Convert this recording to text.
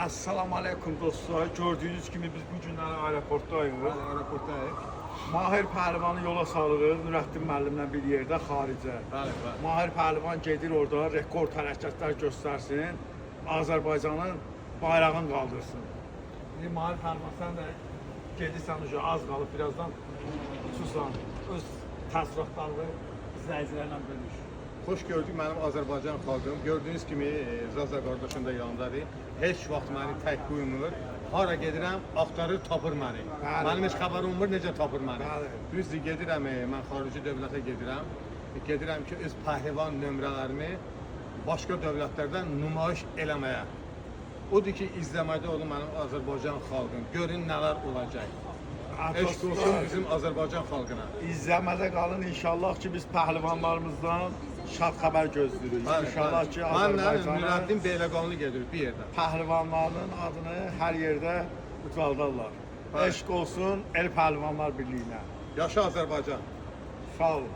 Assalamu alaikum dostlar. Gördüğünüz gibi biz bu günləri aeroportdayıq. Aeroportdayıq. Mahir Pəhlivanı yola salırıq Nurəddin müəllimlə bir yerdə xaricə. Bəli. Mahir Pəhlivan gedir orada rekord hərəkətlər göstərsin, Azərbaycanın bayrağını qaldırsın. İndi Mahir Pəhlivan sən də gedirsən uca az qalıb birazdan uçursan. Öz təəssüratlarını izləyicilərlə bölüş. Xoş gördük mənim Azərbaycan xalqım. Gördüyünüz kimi Zaza qardaşım da yanındadır. Heç vaxt məni tək qoymur. Hara gedirəm, axtarır, tapır məni. Bəli. Mənim heç xəbərim olmur, necə tapır məni. Bəli. Düzdür, gedirəm, mən xarici dövlətə gedirəm. Gedirəm ki, öz pəhlivan nömrələrimi başqa dövlətlərdən nümayiş eləməyə. Odur ki, izləmədə olun mənim Azərbaycan xalqım. Görün nələr olacaq. Eşq olsun bizim Azərbaycan xalqına. İzləmədə qalın inşallah ki biz pəhlivanlarımızdan şad xəbər gözləyirik. İnşallah ki Mənlə Azərbaycanın Nurəddin Beyləqanlı gedirik bir yerdə. pəhlivanlarının adını hər yerdə ucaldarlar. Bəli. Eşq olsun El Pəhlivanlar Birliyinə. Yaşa Azərbaycan. Sağ olun.